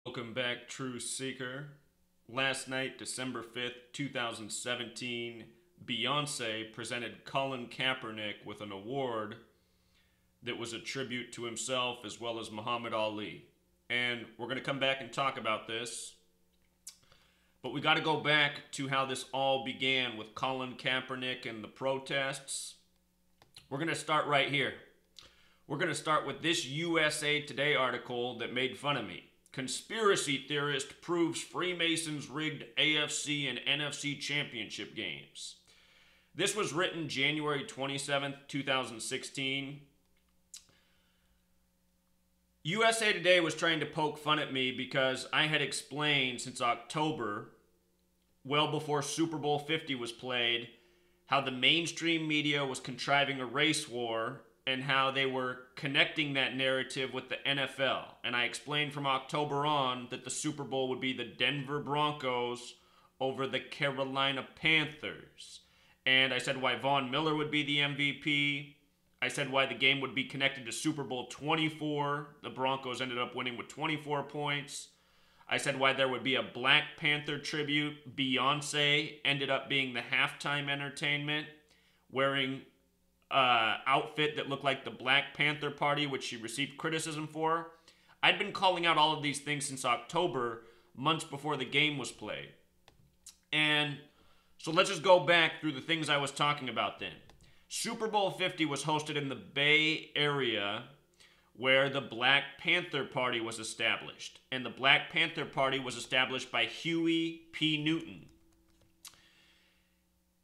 Welcome back, True Seeker. Last night, December 5th, 2017, Beyonce presented Colin Kaepernick with an award that was a tribute to himself as well as Muhammad Ali. And we're going to come back and talk about this. But we got to go back to how this all began with Colin Kaepernick and the protests. We're going to start right here. We're going to start with this USA Today article that made fun of me. Conspiracy theorist proves Freemasons rigged AFC and NFC championship games. This was written January 27th, 2016. USA Today was trying to poke fun at me because I had explained since October, well before Super Bowl 50 was played, how the mainstream media was contriving a race war and how they were connecting that narrative with the NFL. And I explained from October on that the Super Bowl would be the Denver Broncos over the Carolina Panthers. And I said why Von Miller would be the MVP. I said why the game would be connected to Super Bowl 24. The Broncos ended up winning with 24 points. I said why there would be a Black Panther tribute. Beyonce ended up being the halftime entertainment, wearing outfit that looked like the Black Panther Party, which she received criticism for. I'd been calling out all of these things since October, months before the game was played. And so let's just go back through the things I was talking about then. Super Bowl 50 was hosted in the Bay Area where the Black Panther Party was established. And the Black Panther Party was established by Huey P. Newton.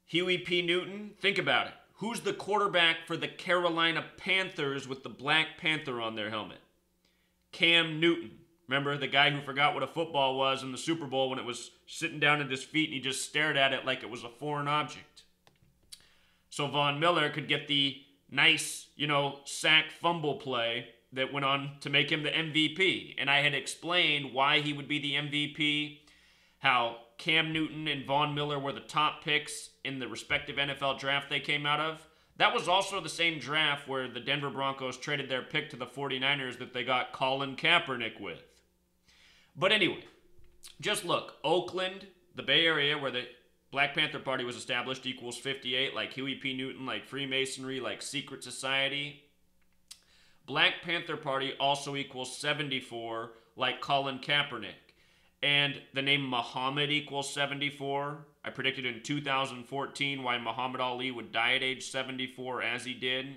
Huey P. Newton, think about it. Who's the quarterback for the Carolina Panthers with the Black Panther on their helmet? Cam Newton. Remember, the guy who forgot what a football was in the Super Bowl when it was sitting down at his feet and he just stared at it like it was a foreign object. So Von Miller could get the nice, sack fumble play that went on to make him the MVP. And I had explained why he would be the MVP, how Cam Newton and Von Miller were the top picks in the respective NFL draft they came out of. That was also the same draft where the Denver Broncos traded their pick to the 49ers that they got Colin Kaepernick with. But anyway, just look. Oakland, the Bay Area where the Black Panther Party was established, equals 58, like Huey P. Newton, like Freemasonry, like secret society. Black Panther Party also equals 74, like Colin Kaepernick. And the name Muhammad equals 74. I predicted in 2014 why Muhammad Ali would die at age 74 as he did.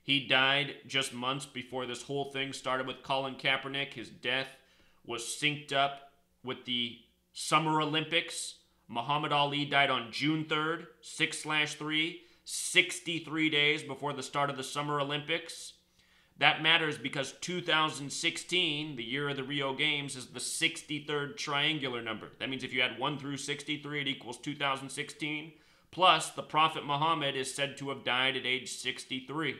He died just months before this whole thing started with Colin Kaepernick. His death was synced up with the Summer Olympics. Muhammad Ali died on June 3rd, 6/3, 63 days before the start of the Summer Olympics. That matters because 2016, the year of the Rio Games, is the 63rd triangular number. That means if you add 1 through 63, it equals 2016. Plus, the Prophet Muhammad is said to have died at age 63.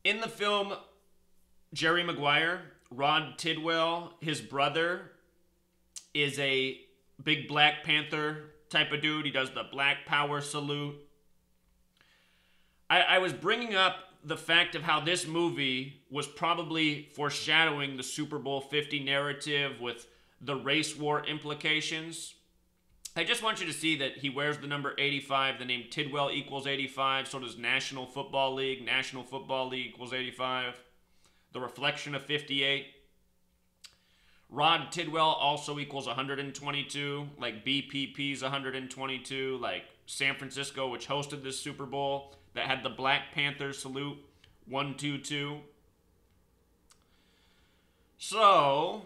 In the film, Jerry Maguire, Rod Tidwell, his brother, is a big Black Panther type of dude. He does the Black Power salute. I was bringing up the fact of how this movie was probably foreshadowing the Super Bowl 50 narrative with the race war implications. I just want you to see that he wears the number 85. The name Tidwell equals 85. So does National Football League. National Football League equals 85. The reflection of 58. Rod Tidwell also equals 122. Like BPP's 122. Like San Francisco, which hosted this Super Bowl, that had the Black Panther salute, 122. So,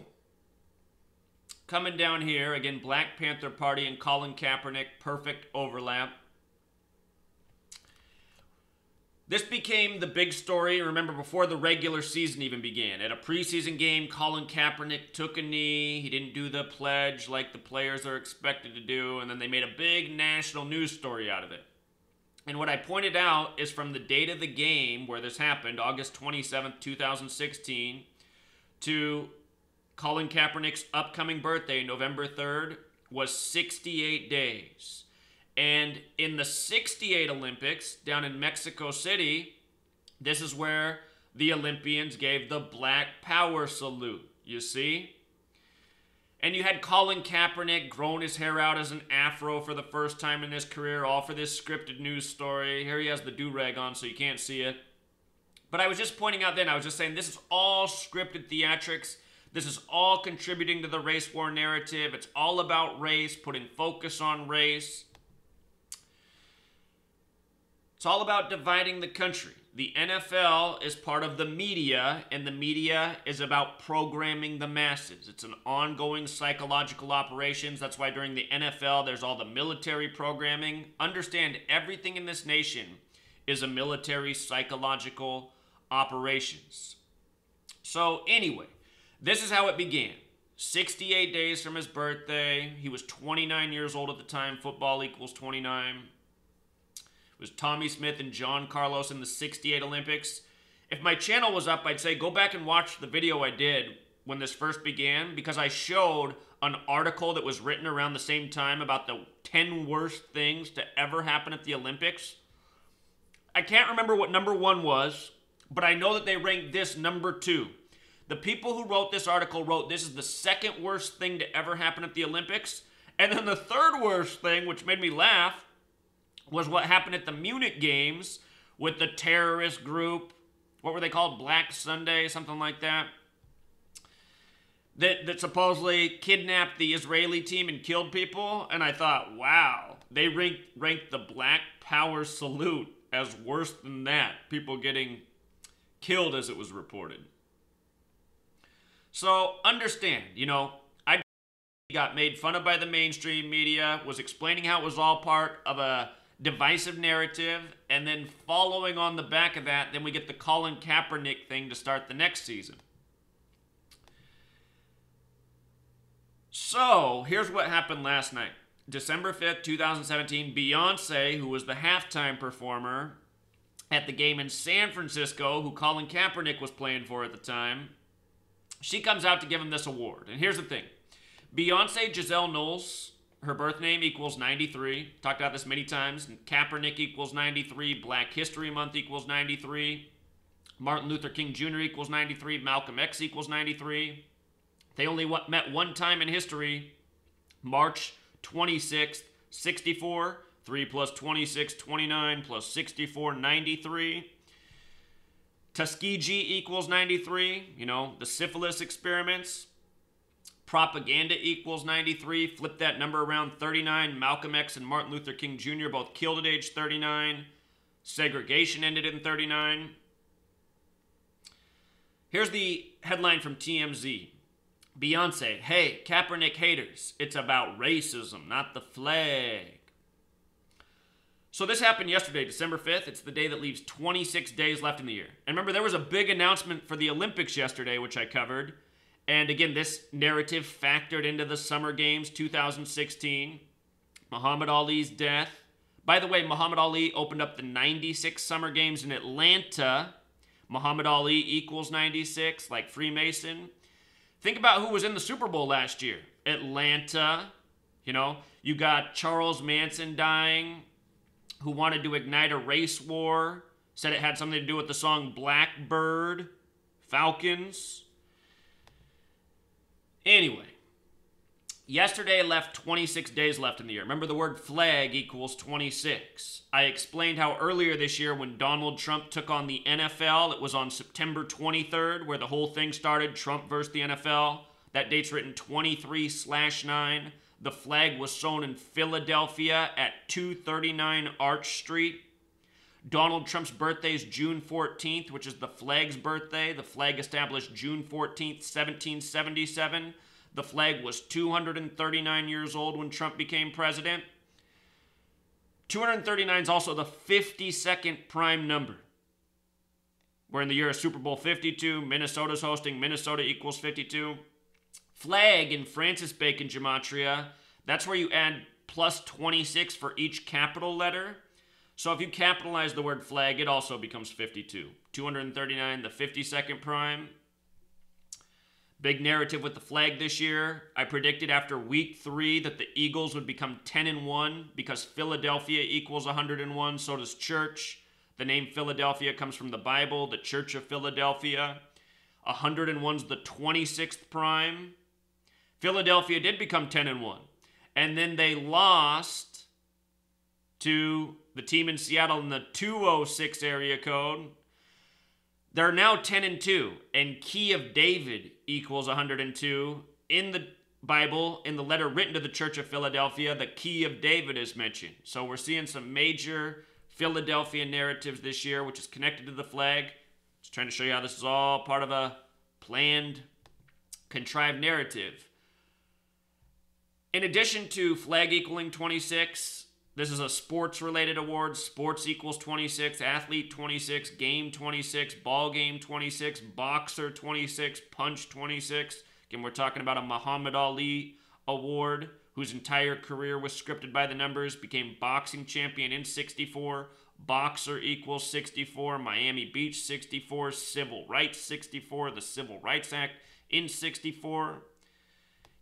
coming down here, again, Black Panther Party and Colin Kaepernick, perfect overlap. This became the big story, remember, before the regular season even began. At a preseason game, Colin Kaepernick took a knee. He didn't do the pledge like the players are expected to do, and then they made a big national news story out of it. And what I pointed out is from the date of the game where this happened, August 27th, 2016, to Colin Kaepernick's upcoming birthday, November 3rd, was 68 days. And in the 68 Olympics down in Mexico City, this is where the Olympians gave the Black Power salute, you see? And you had Colin Kaepernick growing his hair out as an afro for the first time in his career, all for this scripted news story. Here he has the do-rag on so you can't see it. But I was just pointing out then, I was just saying this is all scripted theatrics. This is all contributing to the race war narrative. It's all about race, putting focus on race. It's all about dividing the country. The NFL is part of the media, and the media is about programming the masses. It's an ongoing psychological operations. That's why during the NFL, there's all the military programming. Understand, everything in this nation is a military psychological operations. So anyway, this is how it began. 68 days from his birthday. He was 29 years old at the time. Football equals 29. It was Tommy Smith and John Carlos in the 68 Olympics. If my channel was up, I'd say go back and watch the video I did when this first began, because I showed an article that was written around the same time about the 10 worst things to ever happen at the Olympics. I can't remember what number 1 was, but I know that they ranked this number 2. The people who wrote this article wrote this is the second worst thing to ever happen at the Olympics. And then the third worst thing, which made me laugh, was what happened at the Munich Games with the terrorist group. What were they called? Black Sunday, something like that. That supposedly kidnapped the Israeli team and killed people. And I thought, wow, they ranked the Black Power salute as worse than that. People getting killed, as it was reported. So understand, I got made fun of by the mainstream media, was explaining how it was all part of a divisive narrative, and then following on the back of that, then we get the Colin Kaepernick thing to start the next season. So, here's what happened last night. December 5th, 2017, Beyonce, who was the halftime performer at the game in San Francisco, who Colin Kaepernick was playing for at the time, she comes out to give him this award. And here's the thing. Beyonce Giselle Knowles, her birth name equals 93. Talked about this many times. Kaepernick equals 93. Black History Month equals 93. Martin Luther King Jr. equals 93. Malcolm X equals 93. They only met one time in history. March 26th, 64. 3 plus 26, 29, plus 64, 93. Tuskegee equals 93. The syphilis experiments. Propaganda equals 93. Flip that number around, 39. Malcolm X and Martin Luther King Jr. both killed at age 39. Segregation ended in 39. Here's the headline from TMZ. Beyonce, hey, Kaepernick haters. It's about racism, not the flag. So this happened yesterday, December 5th. It's the day that leaves 26 days left in the year. And remember, there was a big announcement for the Olympics yesterday, which I covered. And again, this narrative factored into the Summer Games 2016. Muhammad Ali's death. By the way, Muhammad Ali opened up the 96 Summer Games in Atlanta. Muhammad Ali equals 96, like Freemason. Think about who was in the Super Bowl last year. Atlanta. You got Charles Manson dying, who wanted to ignite a race war. Said it had something to do with the song Blackbird. Falcons. Anyway, yesterday left 26 days left in the year. Remember, the word flag equals 26. I explained how earlier this year when Donald Trump took on the NFL, it was on September 23rd where the whole thing started, Trump versus the NFL. That date's written 23/9. The flag was sewn in Philadelphia at 239 Arch Street. Donald Trump's birthday is June 14th, which is the flag's birthday. The flag established June 14th, 1777. The flag was 239 years old when Trump became president. 239 is also the 52nd prime number. We're in the year of Super Bowl 52. Minnesota's hosting. Minnesota equals 52. Flag in Francis Bacon gematria, that's where you add plus 26 for each capital letter. So if you capitalize the word flag, it also becomes 52. 239, the 52nd prime. Big narrative with the flag this year. I predicted after week 3 that the Eagles would become 10-1 because Philadelphia equals 101, so does Church. The name Philadelphia comes from the Bible, the Church of Philadelphia. 101's the 26th prime. Philadelphia did become 10-1. And then they lost to the team in Seattle in the 206 area code. They're now 10-2, and Key of David equals 102. In the Bible, in the letter written to the Church of Philadelphia, the Key of David is mentioned. So we're seeing some major Philadelphia narratives this year, which is connected to the flag. Just trying to show you how this is all part of a planned, contrived narrative. In addition to flag equaling 26, this is a sports-related award. Sports equals 26, athlete 26, game 26, ball game 26, boxer 26, punch 26. Again, we're talking about a Muhammad Ali award, whose entire career was scripted by the numbers, became boxing champion in 64, boxer equals 64, Miami Beach 64, civil rights 64, the Civil Rights Act in 64.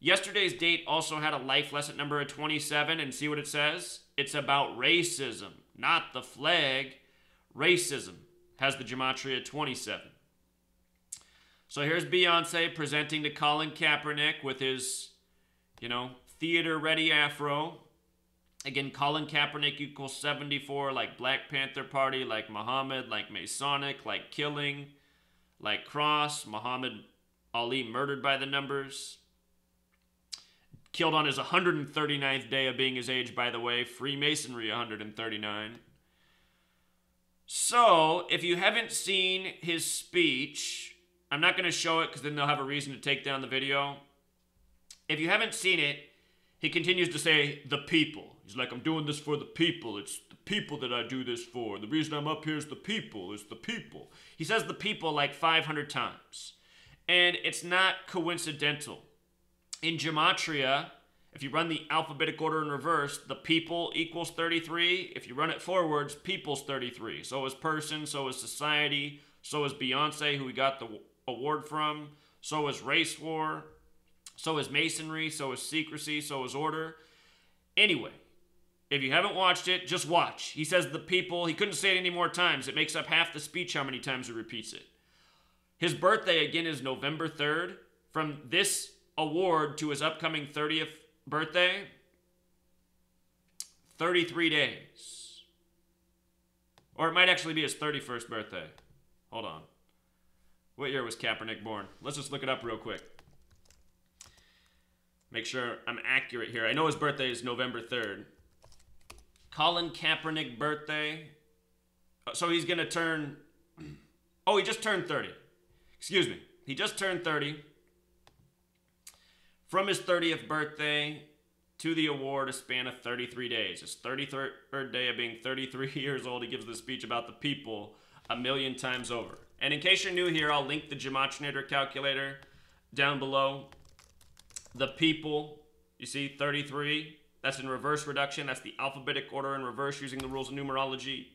Yesterday's date also had a life lesson number of 27, and see what it says? It's about racism, not the flag. Racism has the gematria 27. So here's Beyonce presenting to Colin Kaepernick with his, theater-ready afro. Again, Colin Kaepernick equals 74, like Black Panther Party, like Muhammad, like Masonic, like killing, like cross. Muhammad Ali murdered by the numbers. Killed on his 139th day of being his age, by the way. Freemasonry 139. So, if you haven't seen his speech, I'm not going to show it because then they'll have a reason to take down the video. If you haven't seen it, he continues to say, the people. He's like, I'm doing this for the people. It's the people that I do this for. The reason I'm up here is the people. It's the people. He says the people like 500 times. And it's not coincidental. In gematria, if you run the alphabetic order in reverse, the people equals 33. If you run it forwards, people's 33. So is person, so is society, so is Beyonce, who we got the award from, so is race war, so is masonry, so is secrecy, so is order. Anyway, if you haven't watched it, just watch. He says the people. He couldn't say it any more times. It makes up half the speech how many times he repeats it. His birthday, again, is November 3rd. From this award to his upcoming 30th birthday, 33 days. Or it might actually be his 31st birthday. Hold on. What year was Kaepernick born? Let's just look it up real quick. Make sure I'm accurate here. I know his birthday is November 3rd. Colin Kaepernick birthday. So he's going to turn... Oh, he just turned 30. Excuse me. He just turned 30. From his 30th birthday to the award, a span of 33 days. His 33rd day of being 33 years old, he gives the speech about the people 1,000,000 times over. And in case you're new here, I'll link the Gematria calculator down below. The people, you see 33, that's in reverse reduction. That's the alphabetic order in reverse using the rules of numerology.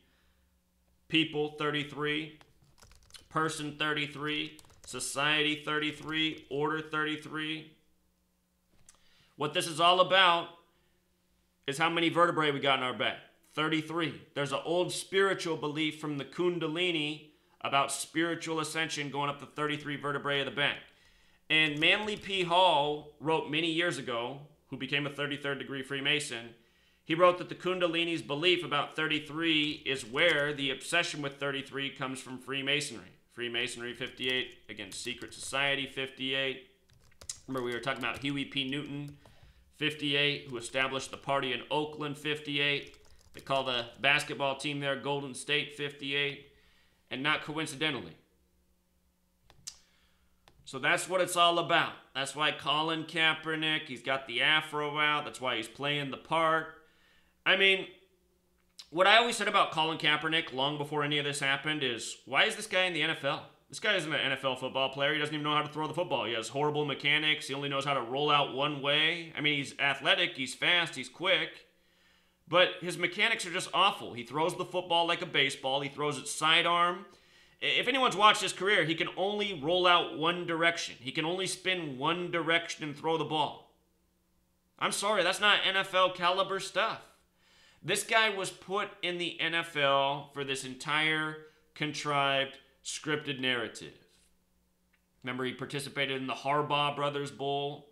People, 33. Person, 33. Society, 33. Order, 33. What this is all about is how many vertebrae we got in our back. 33. There's an old spiritual belief from the Kundalini about spiritual ascension going up to 33 vertebrae of the back. And Manly P. Hall wrote many years ago, who became a 33rd degree Freemason, he wrote that the Kundalini's belief about 33 is where the obsession with 33 comes from Freemasonry. Freemasonry 58, again, secret society 58. Remember we were talking about Huey P. Newton, 58, who established the party in Oakland, 58. They call the basketball team there Golden State, 58. And not coincidentally. So that's what it's all about. That's why Colin Kaepernick, he's got the afro out. That's why he's playing the part. I mean, what I always said about Colin Kaepernick long before any of this happened is, why is this guy in the NFL? This guy isn't an NFL football player. He doesn't even know how to throw the football. He has horrible mechanics. He only knows how to roll out one way. I mean, he's athletic, he's fast, he's quick. But his mechanics are just awful. He throws the football like a baseball. He throws it sidearm. If anyone's watched his career, he can only roll out one direction. He can only spin one direction and throw the ball. I'm sorry, that's not NFL caliber stuff. This guy was put in the NFL for this entire contrived, scripted narrative. Remember, he participated in the Harbaugh Brothers Bowl.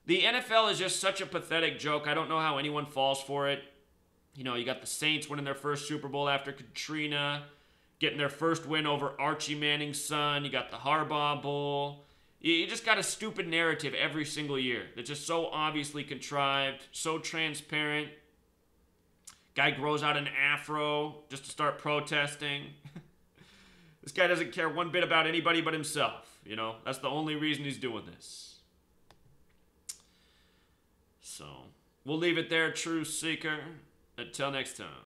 The NFL is just such a pathetic joke. I don't know how anyone falls for it. You know, you got the Saints winning their first Super Bowl after Katrina, getting their first win over Archie Manning's son. You got the Harbaugh Bowl. You just got a stupid narrative every single year that's just so obviously contrived, so transparent. Guy grows out an afro just to start protesting. This guy doesn't care one bit about anybody but himself. You know, that's the only reason he's doing this. So, we'll leave it there, Truth Seeker. Until next time.